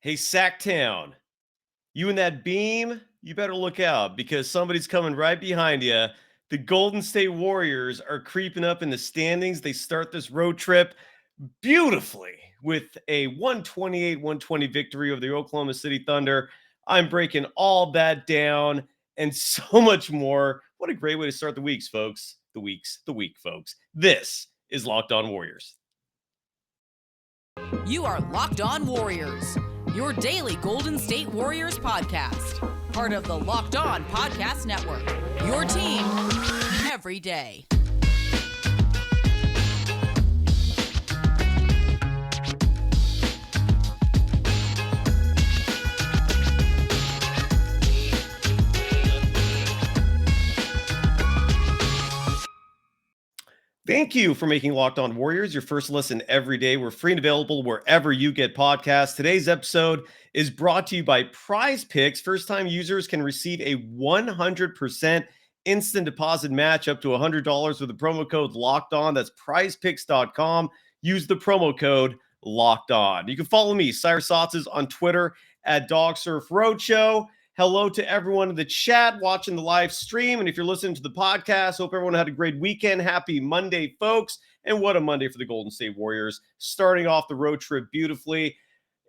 Hey, Sacktown, you and that beam, you better look out because somebody's coming right behind you. The Golden State Warriors are creeping up in the standings. They start this road trip beautifully with a 128-120 victory over the Oklahoma City Thunder. I'm breaking all that down and so much more. What a great way to start the weeks, folks. The week, folks. This is Locked On Warriors. You are Locked On Warriors, your daily Golden State Warriors podcast. Part of the Locked On Podcast Network, your team every day. Thank you for making Locked On Warriors your first listen every day. We're free and available wherever you get podcasts. Today's episode is brought to you by PrizePicks. First-time users can receive a 100% instant deposit match up to $100 with the promo code Locked On. That's PrizePicks.com. Use the promo code Locked On. You can follow me, Cyrus Saatsaz, on Twitter at DogSurfRoadshow. Hello to everyone in the chat watching the live stream. And if you're listening to the podcast, hope everyone had a great weekend. Happy Monday, folks. And what a Monday for the Golden State Warriors, starting off the road trip beautifully.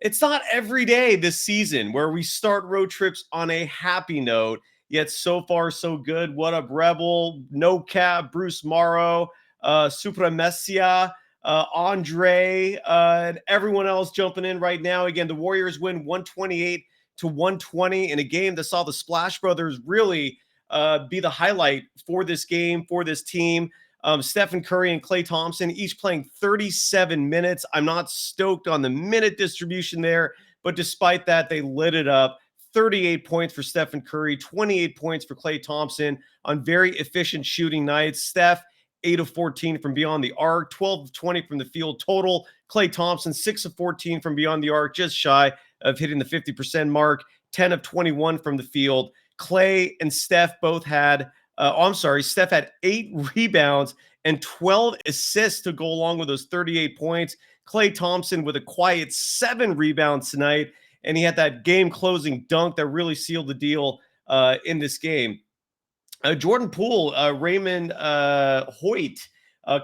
It's not every day this season where we start road trips on a happy note, yet so far so good. What up, Rebel, No Cap, Bruce Morrow, Supremacia, Andre, and everyone else jumping in right now. Again, the Warriors win 128-120 in a game that saw the Splash Brothers really be the highlight for this game, for this team. Steph Curry and Klay Thompson each playing 37 minutes. I'm not stoked on the minute distribution there, but despite that, they lit it up. 38 points for Steph Curry, 28 points for Klay Thompson on very efficient shooting nights. Steph, 8 of 14 from beyond the arc, 12 of 20 from the field total. Klay Thompson, 6 of 14 from beyond the arc, just shy of hitting the 50% mark, 10 of 21 from the field. Klay and Steph both had, Steph had 8 rebounds and 12 assists to go along with those 38 points. Klay Thompson with a quiet 7 rebounds tonight, and he had that game-closing dunk that really sealed the deal in this game. Jordan Poole, Raymond Hoyt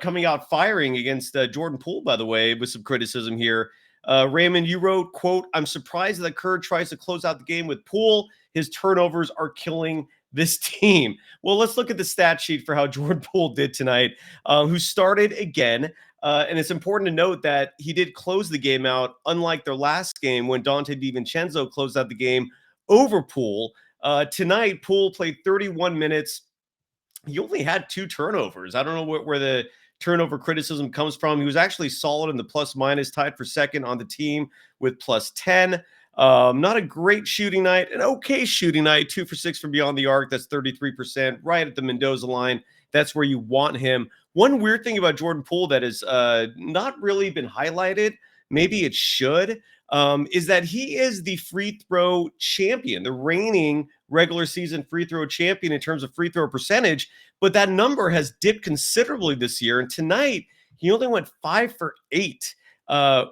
coming out firing against Jordan Poole, by the way, with some criticism here. Raymond, you wrote, quote, "I'm surprised that Kerr tries to close out the game with Poole. His turnovers are killing this team." Well, let's look at the stat sheet for how Jordan Poole did tonight, who started again. And it's important to note that he did close the game out, unlike their last game when Donte DiVincenzo closed out the game over Poole. Tonight, Poole played 31 minutes. He only had 2 turnovers. I don't know where the turnover criticism comes from. He was actually solid in the plus minus, tied for second on the team with plus 10. Not a great shooting night, an okay shooting night, 2 for 6 from beyond the arc. That's 33%, right at the Mendoza line. That's where you want him. One weird thing about Jordan Poole that has not really been highlighted, maybe it should, is that he is the free throw champion, the reigning regular season free throw champion in terms of free throw percentage, but that number has dipped considerably this year. And tonight, he only went 5 for 8.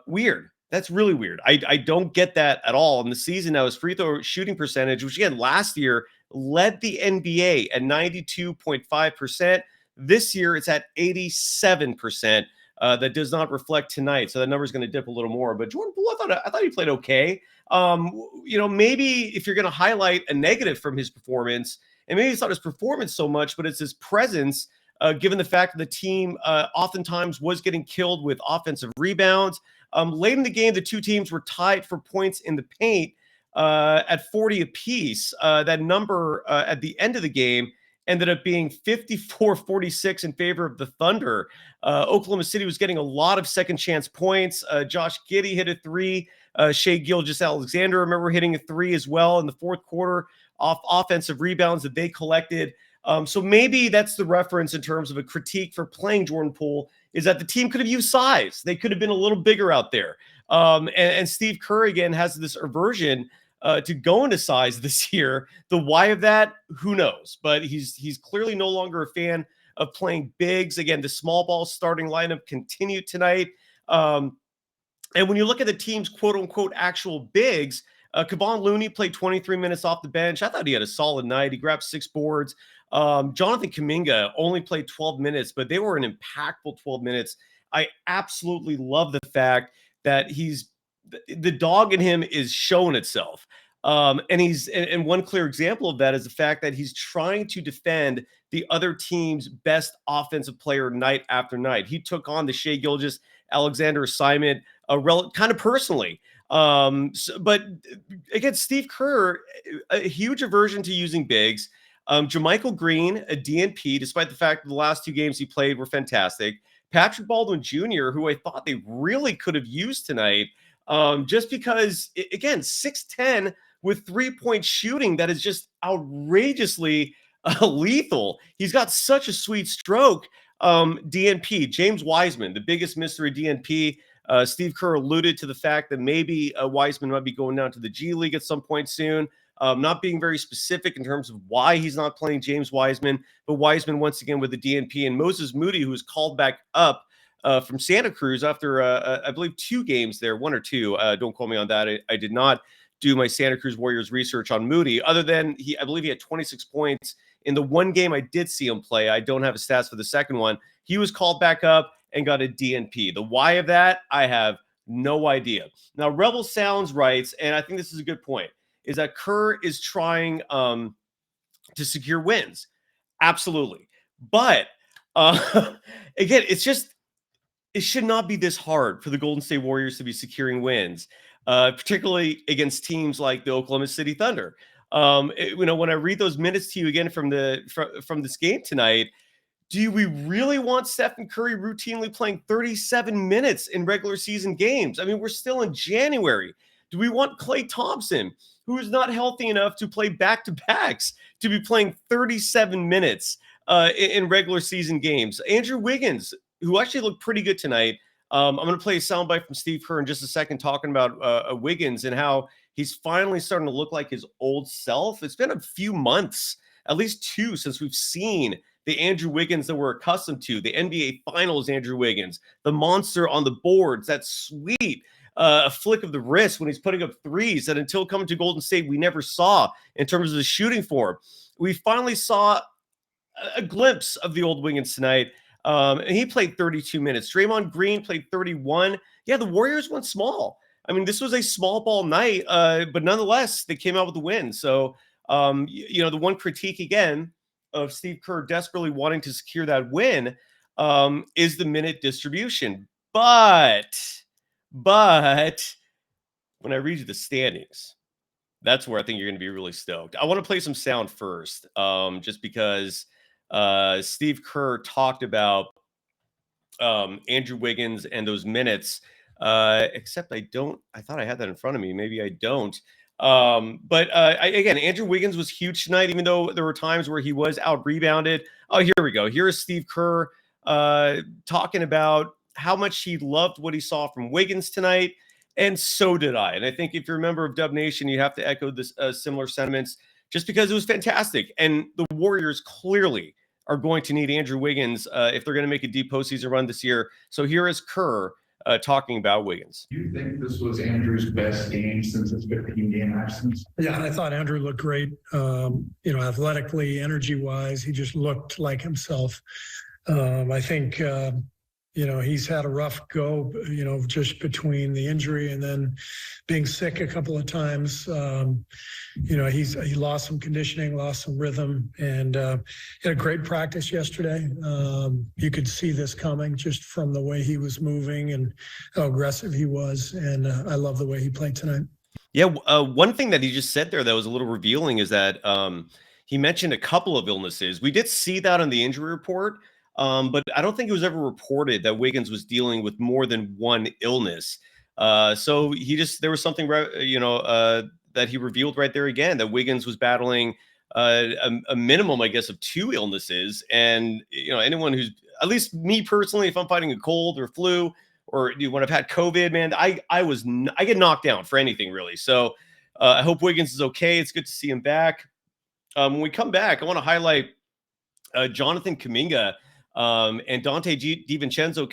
Weird. That's really weird. I don't get that at all. In the season, now his free throw shooting percentage, which again, last year led the NBA at 92.5%. This year, it's at 87%. That does not reflect tonight, so that number is going to dip a little more. But Jordan Poole, I thought he played okay. Maybe if you're going to highlight a negative from his performance, and maybe it's not his performance so much, but it's his presence, given the fact that the team oftentimes was getting killed with offensive rebounds. Late in the game, the two teams were tied for points in the paint at 40 apiece. That number at the end of the game ended up being 54-46 in favor of the Thunder. Oklahoma City was getting a lot of second chance points. Josh Giddey hit a 3. Shai Gilgeous-Alexander, I remember hitting a 3 as well in the fourth quarter off offensive rebounds that they collected. So maybe that's the reference in terms of a critique for playing Jordan Poole, is that the team could have used size. They could have been a little bigger out there. And Steve Kerr, again, has this aversion to go into size this year. The why of that, who knows? But he's clearly no longer a fan of playing bigs. Again, the small ball starting lineup continued tonight. And when you look at the team's quote unquote actual bigs, Kevon Looney played 23 minutes off the bench. I thought he had a solid night. He grabbed 6 boards. Jonathan Kuminga only played 12 minutes, but they were an impactful 12 minutes. I absolutely love the fact that the dog in him is showing itself. And one clear example of that is the fact that he's trying to defend the other team's best offensive player night after night. He took on the Shai Gilgeous-Alexander assignment kind of personally. But again, Steve Kerr, a huge aversion to using bigs. JaMychal Green, a DNP, despite the fact that the last 2 games he played were fantastic. Patrick Baldwin Jr., who I thought they really could have used tonight, just because, again, 6'10" with 3-point shooting that is just outrageously lethal. He's got such a sweet stroke. DNP, James Wiseman, the biggest mystery DNP. Steve Kerr alluded to the fact that maybe Wiseman might be going down to the G League at some point soon. Not being very specific in terms of why he's not playing James Wiseman, but Wiseman once again with the DNP, and Moses Moody, who was called back up from Santa Cruz after, I believe, 2 games there, 1 or 2. Don't quote me on that. I did not do my Santa Cruz Warriors research on Moody, other than I believe he had 26 points in the 1 game I did see him play. I don't have his stats for the second one. He was called back up and got a DNP. The why of that, I have no idea. Now, Rebel Sounds writes, and I think this is a good point, is that Kerr is trying to secure wins. Absolutely. But again, it should not be this hard for the Golden State Warriors to be securing wins, particularly against teams like the Oklahoma City Thunder. When I read those minutes to you again from this game tonight, do we really want Stephen Curry routinely playing 37 minutes in regular season games? I mean, we're still in January. Do we want Klay Thompson, who is not healthy enough to play back-to-backs, to be playing 37 minutes in regular season games? Andrew Wiggins, who actually looked pretty good tonight. I'm going to play a soundbite from Steve Kerr in just a second, talking about Wiggins and how he's finally starting to look like his old self. It's been a few months, at least 2, since we've seen the Andrew Wiggins that we're accustomed to, the NBA Finals Andrew Wiggins, the monster on the boards, that sweet a flick of the wrist when he's putting up threes that until coming to Golden State we never saw in terms of the shooting form. We finally saw a glimpse of the old Wiggins tonight, and he played 32 minutes. Draymond Green played 31. Yeah, the Warriors went small. I mean, this was a small ball night, but nonetheless, they came out with the win. So, the one critique again of Steve Kerr desperately wanting to secure that win is the minute distribution. But when I read you the standings, that's where I think you're going to be really stoked. I want to play some sound first, just because Steve Kerr talked about Andrew Wiggins and those minutes, except I thought I had that in front of me. Maybe I don't. Again, Andrew Wiggins was huge tonight, even though there were times where he was out rebounded. Oh, here we go. Here is Steve Kerr talking about how much he loved what he saw from Wiggins tonight. And so did I. And I think if you're a member of Dub Nation, you have to echo this similar sentiments, just because it was fantastic. And the Warriors clearly are going to need Andrew Wiggins if they're going to make a deep postseason run this year. So here is Kerr talking about Wiggins. Do you think this was Andrew's best game since his 15-game absence? Yeah, I thought Andrew looked great. Athletically, energy-wise, he just looked like himself. I think, he's had a rough go, just between the injury and then being sick a couple of times. He lost some conditioning, lost some rhythm, and he had a great practice yesterday. You could see this coming just from the way he was moving and how aggressive he was, and I love the way he played tonight. Yeah, one thing that he just said there that was a little revealing is that he mentioned a couple of illnesses. We did see that on the injury report, but I don't think it was ever reported that Wiggins was dealing with more than one illness. So there was something, that he revealed right there again, that Wiggins was battling a minimum, I guess, of 2 illnesses. And, anyone who's, at least me personally, if I'm fighting a cold or flu, or when I've had COVID, man, I get knocked down for anything really. So I hope Wiggins is okay. It's good to see him back. When we come back, I want to highlight Jonathan Kuminga and Donte DiVincenzo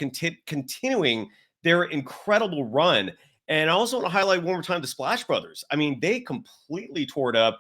continuing their incredible run. And I also want to highlight one more time the Splash Brothers. I mean, they completely tore it up.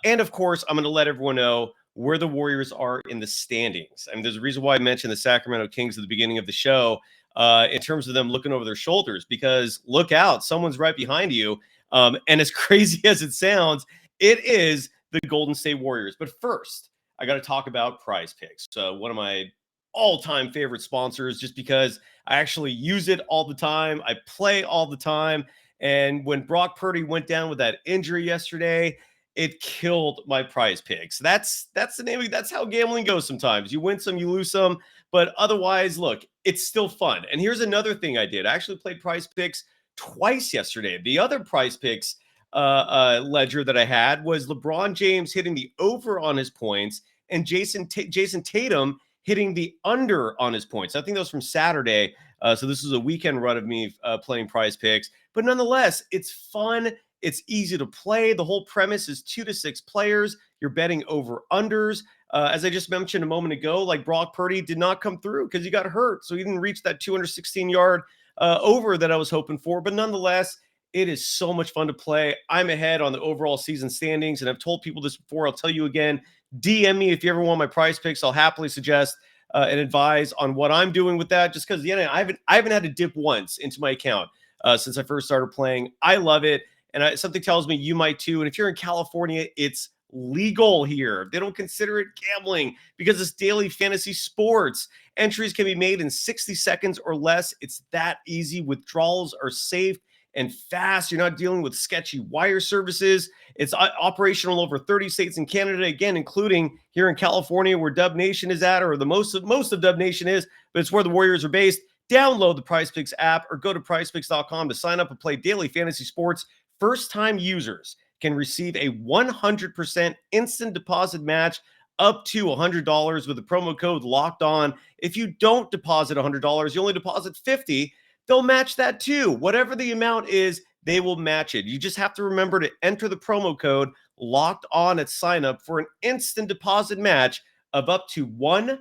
And of course, I'm going to let everyone know where the Warriors are in the standings. I mean, there's a reason why I mentioned the Sacramento Kings at the beginning of the show in terms of them looking over their shoulders, because look out, someone's right behind you. And as crazy as it sounds, it is the Golden State Warriors. But first, I got to talk about PrizePicks. One of my all-time favorite sponsors, just because I actually use it all the time. I play all the time. And when Brock Purdy went down with that injury yesterday, it killed my PrizePicks. That's the name of it. That's how gambling goes sometimes. You win some, you lose some. But otherwise, look, it's still fun. And here's another thing I did. I actually played PrizePicks twice yesterday. The other PrizePicks ledger that I had was LeBron James hitting the over on his points and Jason Tatum hitting the under on his points. I think that was from Saturday. So this is a weekend run of me playing PrizePicks. But nonetheless, it's fun. It's easy to play. The whole premise is 2 to 6 players. You're betting over unders. As I just mentioned a moment ago, like Brock Purdy did not come through because he got hurt. So he didn't reach that 216-yard over that I was hoping for. But nonetheless, it is so much fun to play. I'm ahead on the overall season standings, and I've told people this before. I'll tell you again. DM me if you ever want my PrizePicks. I'll happily suggest and advise on what I'm doing with that. Just because I haven't had to dip once into my account since I first started playing. I love it, and something tells me you might too. And if you're in California, it's legal here. They don't consider it gambling because it's daily fantasy sports. Entries can be made in 60 seconds or less. It's that easy. Withdrawals are safe and fast. You're not dealing with sketchy wire services. It's operational over 30 states in Canada, again, including here in California where Dub Nation is at, or the most of Dub Nation is, but it's where the Warriors are based. Download the PrizePicks app or go to prizepicks.com to sign up and play daily fantasy sports. First-time users can receive a 100% instant deposit match up to $100 with the promo code Locked On. If you don't deposit $100, you only deposit $50. They'll match that too. Whatever the amount is, they will match it. You just have to remember to enter the promo code Locked On at sign up for an instant deposit match of up to $100.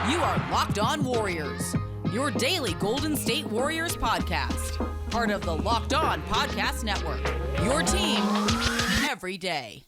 You are Locked On Warriors, your daily Golden State Warriors podcast. Part of the Locked On Podcast Network, your team every day.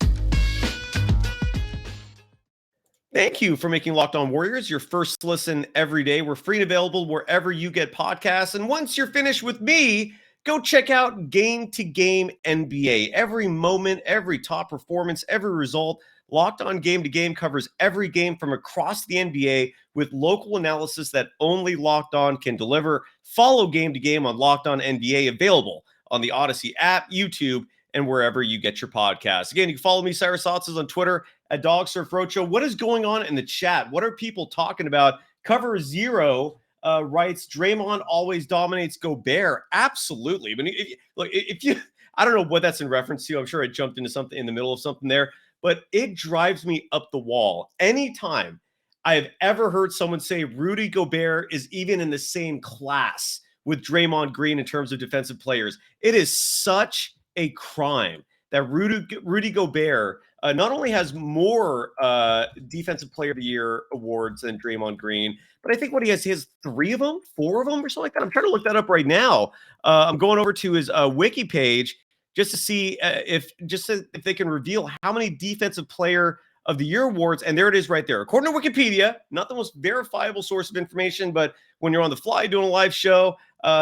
Thank you for making Locked On Warriors your first listen every day. We're free and available wherever you get podcasts. And once you're finished with me, go check out Game to Game NBA. Every moment, every top performance, every result. Locked On Game to Game covers every game from across the NBA with local analysis that only Locked On can deliver. Follow Game to Game on Locked On NBA, available on the Odyssey app, YouTube, and wherever you get your podcasts. Again, you can follow me, Cyrus Saatsaz, on Twitter at DogSurfRoadshow. What is going on in the chat? What are people talking about? Cover Zero writes, Draymond always dominates Gobert. Absolutely. I mean, if you, I don't know what that's in reference to. I'm sure I jumped into something in the middle of something there, but it drives me up the wall. Anytime I have ever heard someone say Rudy Gobert is even in the same class with Draymond Green in terms of defensive players, it is such a crime that Rudy Gobert not only has more Defensive Player of the Year awards than Draymond Green, but I think what he has 3 of them, 4 of them, or something like that. I'm trying to look that up right now. I'm going over to his wiki page just to see if they can reveal how many Defensive Player of the Year awards, and there it is right there. According to Wikipedia, not the most verifiable source of information, but when you're on the fly doing a live show,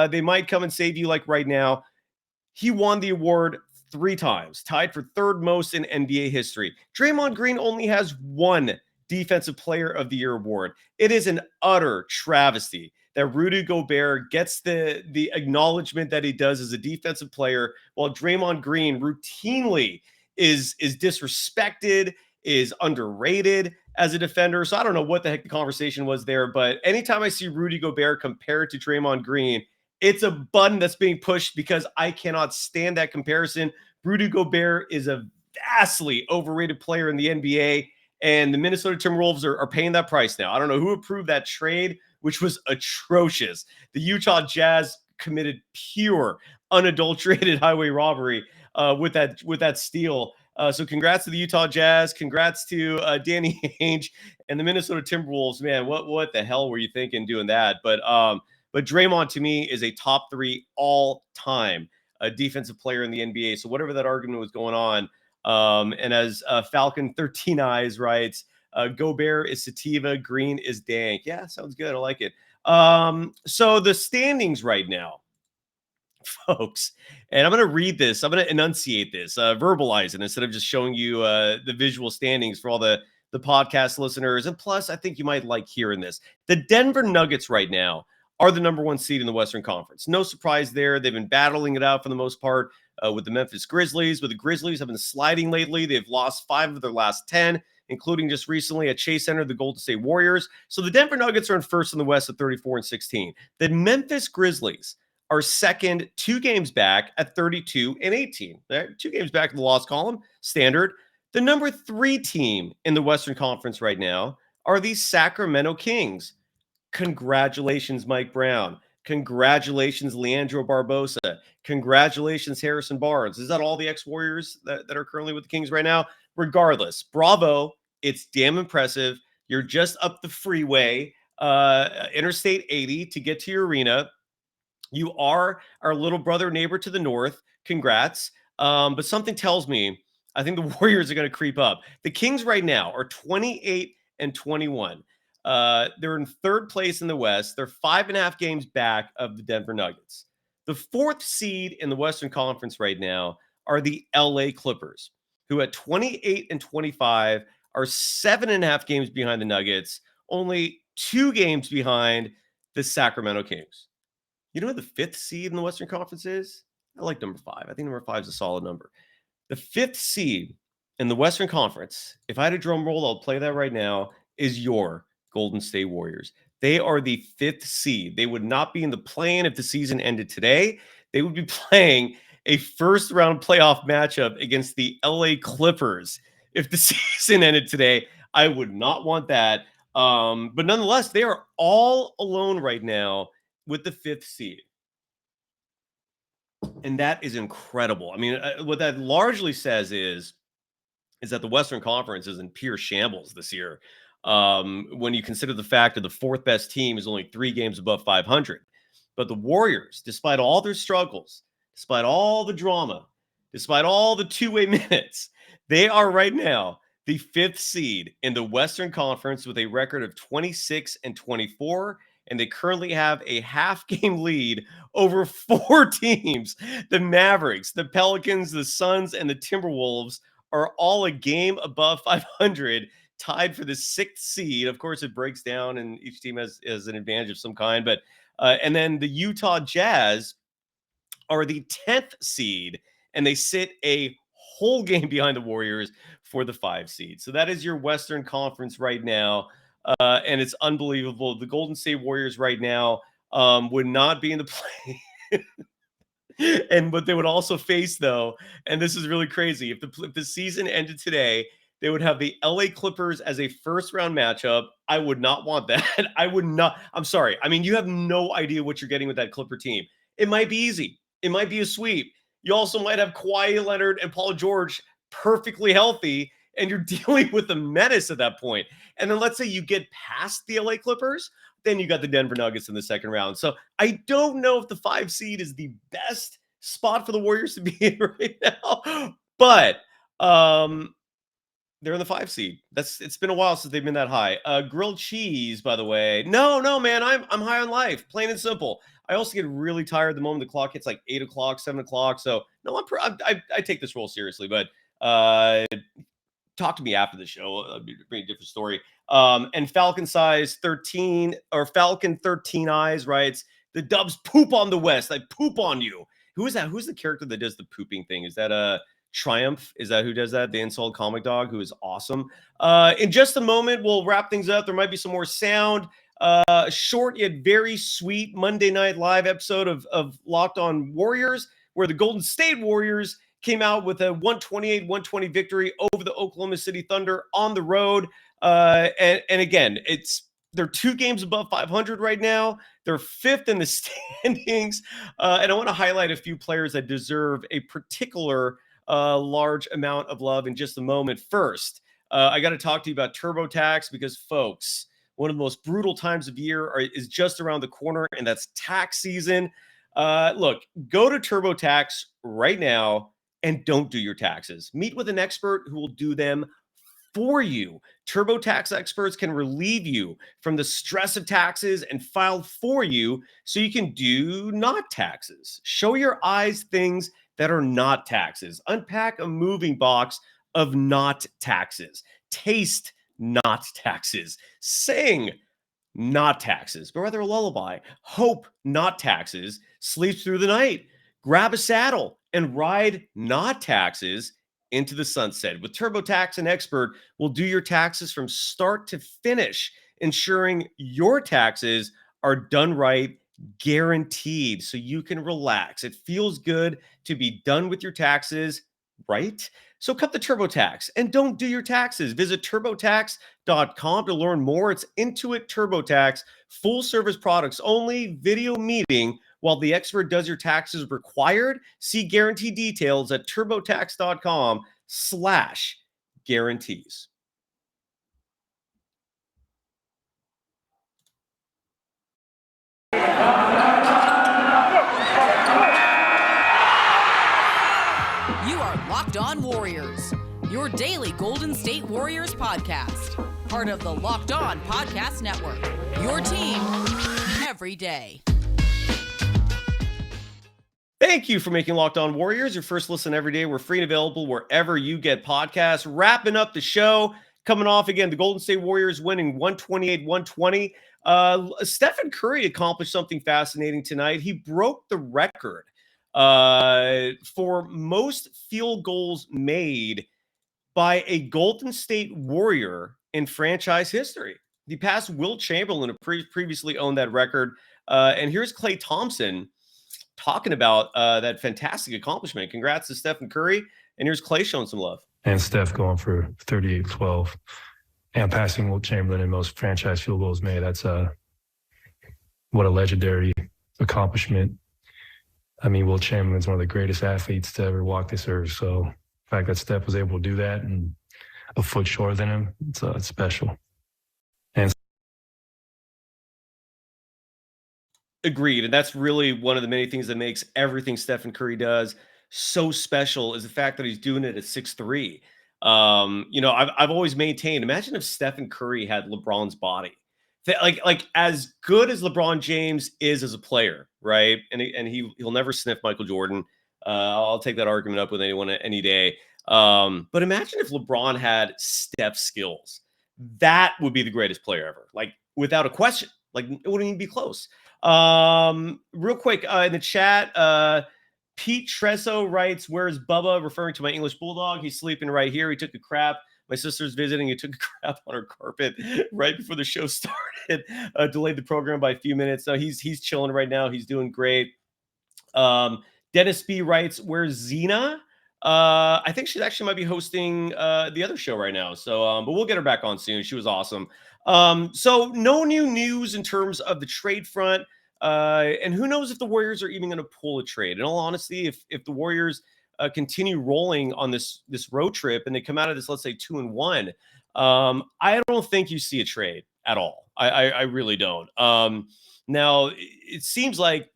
they might come and save you like right now. He won the award 3 times, tied for 3rd most in NBA history. Draymond Green only has 1 Defensive Player of the Year award. It is an utter travesty that Rudy Gobert gets the acknowledgement that he does as a defensive player, while Draymond Green routinely is disrespected, is underrated as a defender. So I don't know what the heck the conversation was there, but anytime I see Rudy Gobert compared to Draymond Green, it's a button that's being pushed because I cannot stand that comparison. Rudy Gobert is a vastly overrated player in the NBA, and the Minnesota Timberwolves are paying that price now. I don't know who approved that trade, which was atrocious. The Utah Jazz committed pure, unadulterated highway robbery with that steal So congrats to the Utah Jazz. Congrats to Danny Ainge and the Minnesota Timberwolves. Man, what the hell were you thinking doing that? But Draymond to me is a top 3 all-time defensive player in the NBA. So whatever that argument was going on, and as Falcon 13 Eyes writes, Gobert is sativa, Green is dank. Yeah, sounds good. I like it. So the standings right now, folks, and I'm going to read this. I'm going to enunciate this, verbalize it instead of just showing you the visual standings for all the podcast listeners. And plus, I think you might like hearing this. The Denver Nuggets right now are the number 1 seed in the Western Conference. No surprise there. They've been battling it out for the most part with the Memphis Grizzlies. But the Grizzlies have been sliding lately. They've lost 5 of their last 10, including just recently at Chase Center, the Golden State Warriors. So the Denver Nuggets are in first in the West at 34-16. The Memphis Grizzlies are second, 2 games back at 32-18. They're 2 games back in the loss column, standard. The number 3 team in the Western Conference right now are the Sacramento Kings. Congratulations, Mike Brown. Congratulations, Leandro Barbosa. Congratulations, Harrison Barnes. Is that all the ex-Warriors that are currently with the Kings right now? Regardless, bravo. It's damn impressive. You're just up the freeway, Interstate 80, to get to your arena. You are our little brother neighbor to the north. Congrats. But something tells me I think the Warriors are going to creep up. The Kings right now are 28-21. They're in 3rd place in the West. They're 5.5 games back of the Denver Nuggets. The 4th seed in the Western Conference right now are the LA Clippers, who at 28-25 are 7.5 games behind the Nuggets, only 2 games behind the Sacramento Kings. You know who the 5th seed in the Western Conference is? I like number 5. I think number 5 is a solid number. The 5th seed in the Western Conference, if I had a drum roll, I'll play that right now, is your Golden State Warriors. They are the 5th seed. They would not be in the play-in if the season ended today. They would be playing a first-round playoff matchup against the LA Clippers if the season ended today. I would not want that. But nonetheless, they are all alone right now with the 5th seed. And that is incredible. I mean, what that largely says is that the Western Conference is in pure shambles this year. When you consider the fact that the 4th best team is only 3 games above 500. But the Warriors, despite all their struggles, despite all the drama, despite all the two-way minutes, they are right now the 5th seed in the Western Conference with a record of 26-24. And they currently have a half-game lead over 4 teams. The Mavericks, the Pelicans, the Suns, and the Timberwolves are all a game above 500, tied for the 6th seed. Of course, it breaks down, and each team has an advantage of some kind. But and then the Utah Jazz are the 10th seed, and they sit a whole game behind the Warriors for the 5 seed. So that is your Western Conference right now. And it's unbelievable. The Golden State Warriors right now would not be in the play. And what they would also face, though, and this is really crazy, if the season ended today, they would have the LA Clippers as a first-round matchup. I would not want that. I would not. I'm sorry. I mean, you have no idea what you're getting with that Clipper team. It might be easy. It might be a sweep. You also might have Kawhi Leonard and Paul George perfectly healthy, and you're dealing with the menace at that point. And then let's say you get past the LA Clippers, then you got the Denver Nuggets in the second round. So I don't know if the 5 seed is the best spot for the Warriors to be in right now, but they're in the 5 seed. It's been a while since they've been that high. Grilled cheese, by the way. No, man, I'm high on life, plain and simple. I also get really tired the moment the clock hits like 8 o'clock, 7 o'clock. So no, I take this role seriously, but talk to me after the show. It'll be a pretty different story. And Falcon 13 Eyes writes, the Dubs poop on the West. I poop on you. Who is that? Who's the character that does the pooping thing? Is that Triumph? Is that who does that? The insult comic dog, who is awesome. In just a moment, we'll wrap things up. There might be some more sound. Short yet very sweet Monday Night Live episode of Locked On Warriors, where the Golden State Warriors came out with a 128-120 victory over the Oklahoma City Thunder on the road. And again, they're 2 games above 500 right now. They're 5th in the standings. And I want to highlight a few players that deserve a particular large amount of love in just a moment. First, I got to talk to you about TurboTax because, folks, one of the most brutal times of year is just around the corner, and that's tax season. Look, go to TurboTax right now and don't do your taxes. Meet with an expert who will do them for you. TurboTax experts can relieve you from the stress of taxes and file for you so you can do not taxes. Show your eyes things that are not taxes. Unpack a moving box of not taxes. Taste not taxes. Sing not taxes, but rather a lullaby. Hope not taxes. Sleep through the night. Grab a saddle and ride not taxes into the sunset. With TurboTax, an expert will do your taxes from start to finish, ensuring your taxes are done right, guaranteed, so you can relax. It feels good to be done with your taxes, right? So come to TurboTax and don't do your taxes. Visit TurboTax.com to learn more. It's Intuit TurboTax, full service products only, video meeting while the expert does your taxes required. See guarantee details at TurboTax.com/guarantees. You are Locked On Warriors, your daily Golden State Warriors podcast. Part of the Locked On Podcast Network, your team every day. Thank you for making Locked On Warriors your first listen every day. We're free and available wherever you get podcasts. Wrapping up the show, coming off again, the Golden State Warriors winning 128-120. Stephen Curry accomplished something fascinating tonight. He broke the record for most field goals made by a Golden State Warrior in franchise history. He passed Wilt Chamberlain, who previously owned that record. And here's Klay Thompson talking about that fantastic accomplishment. Congrats to Stephen Curry. And here's Klay showing some love. And Steph going for 38-12 and passing Wilt Chamberlain in most franchise field goals made. That's what a legendary accomplishment. I mean, Wilt Chamberlain's one of the greatest athletes to ever walk this earth. So the fact that Steph was able to do that and a foot shorter than him, it's special. And agreed. And that's really one of the many things that makes everything Stephen Curry does so special is the fact that he's doing it at 6'3". I've always maintained, imagine if Stephen Curry had LeBron's body. Like as good as LeBron James is as a player, right? And he'll never sniff Michael Jordan. I'll take that argument up with anyone any day. But imagine if LeBron had Steph's skills. That would be the greatest player ever. Like without a question. Like it wouldn't even be close. Real quick, in the chat, Pete Tresso writes, "Where's Bubba?" Referring to my English bulldog. He's sleeping right here. He took a crap. My sister's visiting. He took a crap on her carpet right before the show started. Delayed the program by a few minutes. So he's chilling right now. He's doing great. Dennis B writes, "Where's Zena?" I think she actually might be hosting the other show right now. So, but we'll get her back on soon. She was awesome. So no new news in terms of the trade front. And who knows if the Warriors are even going to pull a trade. In all honesty, if the Warriors continue rolling on this road trip and they come out of this, let's say 2-1, I don't think you see a trade at all. I really don't. Now it seems like,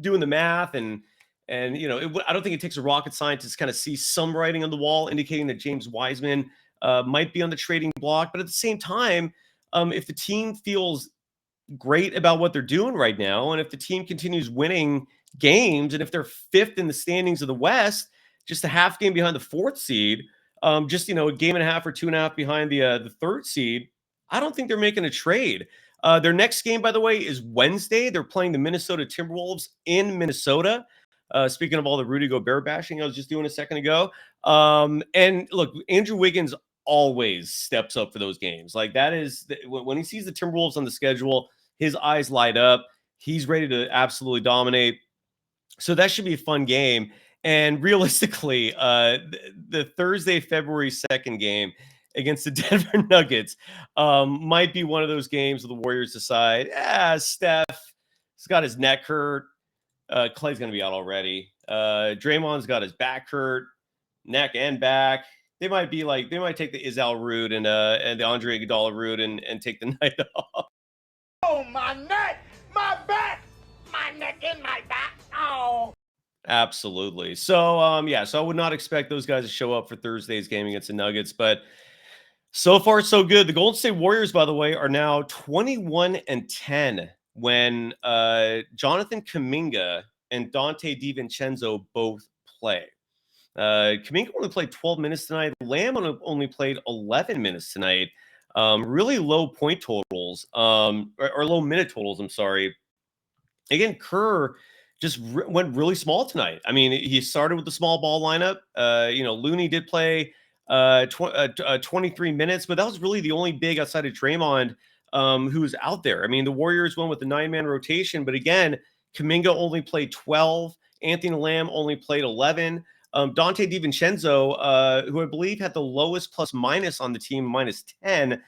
doing the math and I don't think it takes a rocket scientist to kind of see some writing on the wall indicating that James Wiseman might be on the trading block. But at the same time, if the team feels great about what they're doing right now, and if the team continues winning games, and if they're fifth in the standings of the West, just a half game behind the fourth seed, a game and a half or 2.5 behind the third seed, I don't think they're making a trade. Their next game, by the way, is Wednesday. They're playing the Minnesota Timberwolves in Minnesota. Speaking of all the Rudy Gobert bashing I was just doing a second ago. And look, Andrew Wiggins always steps up for those games. Like that is when he sees the Timberwolves on the schedule, his eyes light up. He's ready to absolutely dominate. So that should be a fun game. And realistically, the Thursday, February 2nd game against the Denver Nuggets might be one of those games where the Warriors decide, Steph has got his neck hurt. Klay's going to be out already. Draymond's got his back hurt, neck and back. They might take the Izal route and the Andre Iguodala route and take the night off. Oh, my neck, my back, my neck and my back. Oh. Absolutely. So, so I would not expect those guys to show up for Thursday's game against the Nuggets, but so far so good. The Golden State Warriors, by the way, are now 21-10 when Jonathan Kuminga and Donte DiVincenzo both play. Kuminga only played 12 minutes tonight. Lamb only played 11 minutes tonight. Really low point totals, or low minute totals, I'm sorry. Again, Kerr just went really small tonight. I mean, he started with the small ball lineup. Looney did play 23 minutes, but that was really the only big outside of Draymond who was out there. I mean, the Warriors went with the 9-man rotation, but again, Kuminga only played 12. Anthony Lamb only played 11. Donte DiVincenzo, who I believe had the lowest plus minus on the team, -10.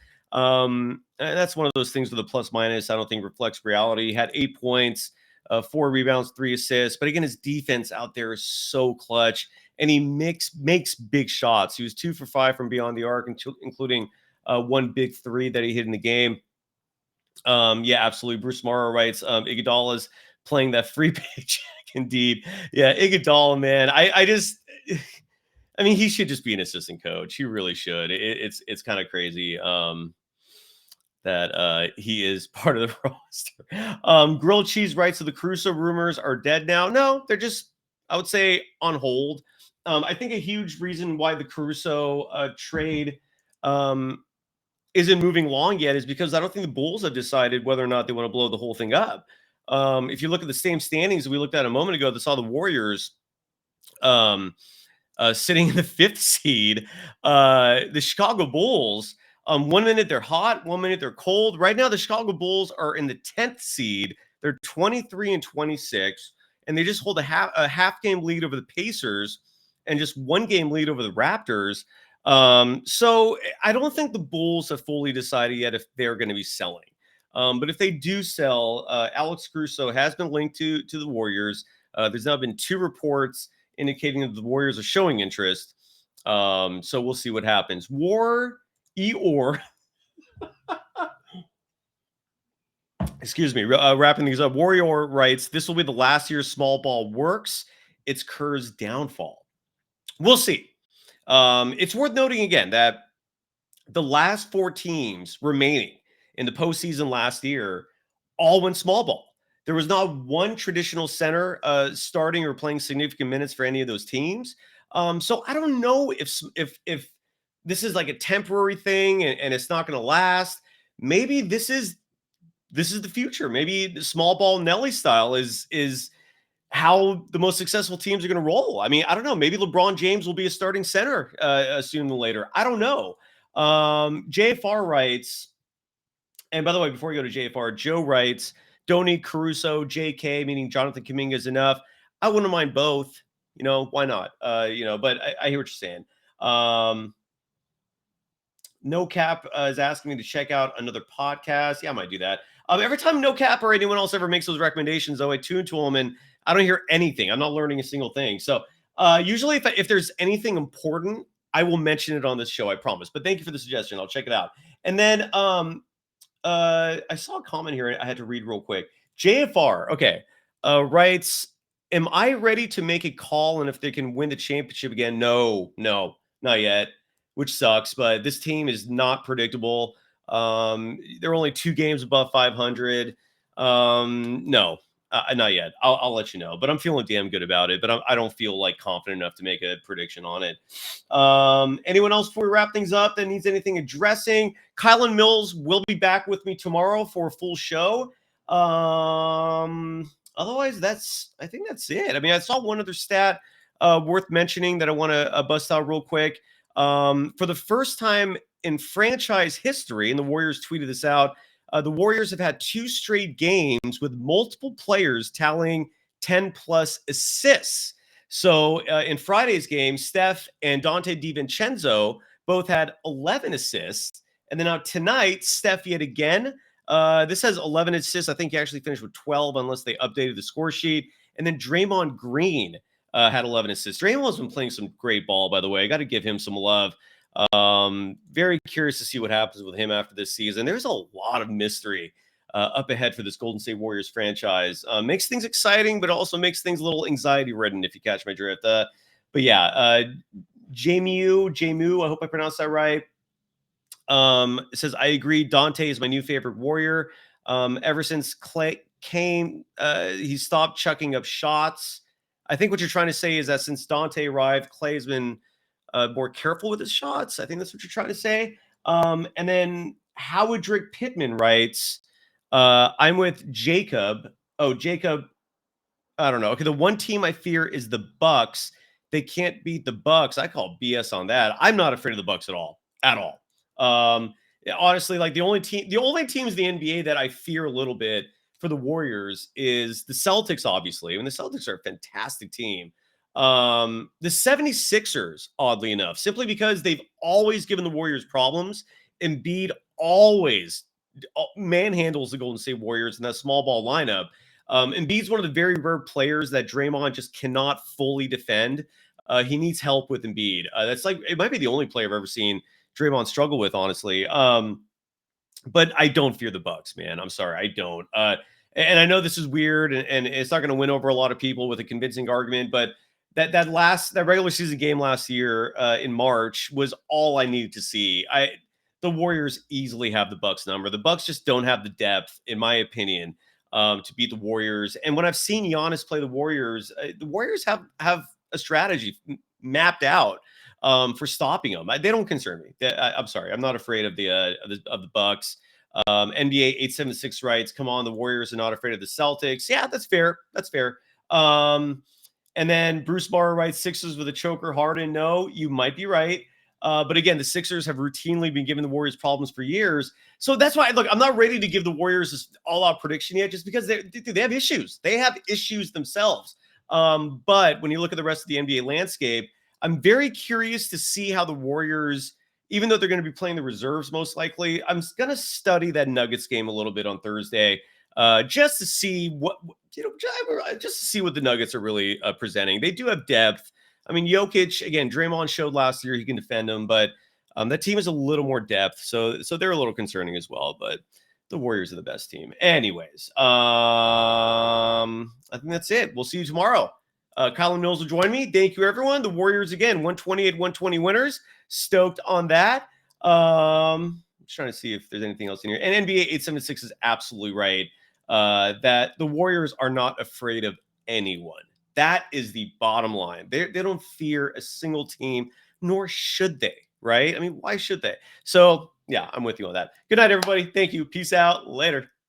That's one of those things with a plus minus I don't think reflects reality. He had 8 points, 4 rebounds, 3 assists. But again, his defense out there is so clutch, and he makes big shots. He was 2 for 5 from beyond the arc, including 1 big 3 that he hit in the game. Absolutely. Bruce Morrow writes, Iguodala's playing that free paycheck. Indeed. Yeah, Iguodala, man. I mean, he should just be an assistant coach. He really should. It's kind of crazy that he is part of the roster. Grilled Cheese writes, so the Caruso rumors are dead now. No, they're just, I would say, on hold. I think a huge reason why the Caruso trade isn't moving along yet is because I don't think the Bulls have decided whether or not they want to blow the whole thing up. If you look at the same standings we looked at a moment ago, that saw the Warriors sitting in the 5th seed. The Chicago Bulls, 1 minute they're hot, 1 minute they're cold. Right now, the Chicago Bulls are in the 10th seed. They're 23-26, and they just hold a half game lead over the Pacers and just 1 game lead over the Raptors. So I don't think the Bulls have fully decided yet if they're going to be selling. But if they do sell, Alex Caruso has been linked to the Warriors. There's now been 2 reports indicating that the Warriors are showing interest. So we'll see what happens. Excuse me. Wrapping these up. Warrior writes, this will be the last year small ball works. It's Kerr's downfall. We'll see. It's worth noting again that the last 4 teams remaining in the postseason last year all went small ball. There was not one traditional center starting or playing significant minutes for any of those teams. So I don't know if this is like a temporary thing and it's not going to last. Maybe this is the future. Maybe the small ball Nelly style is how the most successful teams are going to roll. I mean, I don't know. Maybe LeBron James will be a starting center sooner than later. I don't know. JFR writes, and by the way, before we go to JFR, Joe writes, don't need Caruso, JK, meaning Jonathan Kuminga is enough. I wouldn't mind both. Why not? But I hear what you're saying. No Cap is asking me to check out another podcast. Yeah, I might do that. Every time No Cap or anyone else ever makes those recommendations, though, I tune to them and I don't hear anything. I'm not learning a single thing. So usually if there's anything important, I will mention it on this show, I promise. But thank you for the suggestion. I'll check it out. And then I saw a comment here I had to read real quick. JFR, okay, writes, am I ready to make a call and if they can win the championship again? No, not yet, which sucks. But this team is not predictable. They're only 2 games above 500. No, not yet. I'll let you know. But I'm feeling damn good about it. But I don't feel like confident enough to make a prediction on it. Anyone else before we wrap things up that needs anything addressing? Kylan Mills will be back with me tomorrow for a full show. Otherwise, I think that's it. I mean, I saw one other stat worth mentioning that I want to bust out real quick. For the first time in franchise history, and the Warriors tweeted this out, the Warriors have had 2 straight games with multiple players tallying 10+ assists. So in Friday's game, Steph and Donte DiVincenzo both had 11 assists. And then now tonight, Steph yet again. This has 11 assists. I think he actually finished with 12 unless they updated the score sheet. And then Draymond Green had 11 assists. Draymond's been playing some great ball, by the way. I got to give him some love. Very curious to see what happens with him after this season. There's a lot of mystery up ahead for this Golden State Warriors franchise. Makes things exciting, but also makes things a little anxiety-ridden, if you catch my drift. But yeah, Jamu, I hope I pronounced that right. It says, I agree, Donte is my new favorite Warrior. Ever since Klay came, he stopped chucking up shots. I think what you're trying to say is that since Donte arrived, Klay's been more careful with his shots. I think that's what you're trying to say. And then Howard Drake Pittman writes, I'm with Jacob. Oh, Jacob, I don't know. Okay, the one team I fear is the Bucks. They can't beat the Bucks. I call BS on that. I'm not afraid of the Bucks at all. Honestly, like the only teams in the NBA that I fear a little bit for the Warriors is the Celtics, obviously. And the Celtics are a fantastic team. The 76ers, oddly enough, simply because they've always given the Warriors problems. Embiid always manhandles the Golden State Warriors in that small ball lineup. Embiid's one of the very rare players that Draymond just cannot fully defend. He needs help with Embiid. That's like, it might be the only player I've ever seen Draymond struggle with, honestly. But I don't fear the Bucks, man. I'm sorry, I don't. And I know this is weird, and it's not going to win over a lot of people with a convincing argument, but that regular season game last year in March was all I needed to see. The Warriors easily have the Bucks number. The Bucks just don't have the depth, in my opinion, to beat the Warriors. And when I've seen Giannis play the Warriors have a strategy mapped out for stopping them. They don't concern me. I'm sorry, I'm not afraid of the Bucks. NBA 876 writes, come on, the Warriors are not afraid of the Celtics. Yeah, that's fair. And then Bruce Barr writes, Sixers with a choker, Harden. No, you might be right. But again, the Sixers have routinely been giving the Warriors problems for years. So that's why, look, I'm not ready to give the Warriors this all-out prediction yet, just because they have issues. They have issues themselves. But when you look at the rest of the NBA landscape, I'm very curious to see how the Warriors, even though they're going to be playing the reserves most likely, I'm going to study that Nuggets game a little bit on Thursday, just to see just to see what the Nuggets are really presenting. They do have depth. I mean, Jokic, again, Draymond showed last year he can defend them, but that team is a little more depth, so they're a little concerning as well. But the Warriors are the best team. Anyways, I think that's it. We'll see you tomorrow. Colin Mills will join me. Thank you, everyone. The Warriors, again, 128-120 winners. Stoked on that. I'm just trying to see if there's anything else in here. And NBA 876 is absolutely right that the Warriors are not afraid of anyone. That is the bottom line. They don't fear a single team, nor should they, right? I mean, why should they? So, yeah, I'm with you on that. Good night, everybody. Thank you. Peace out. Later.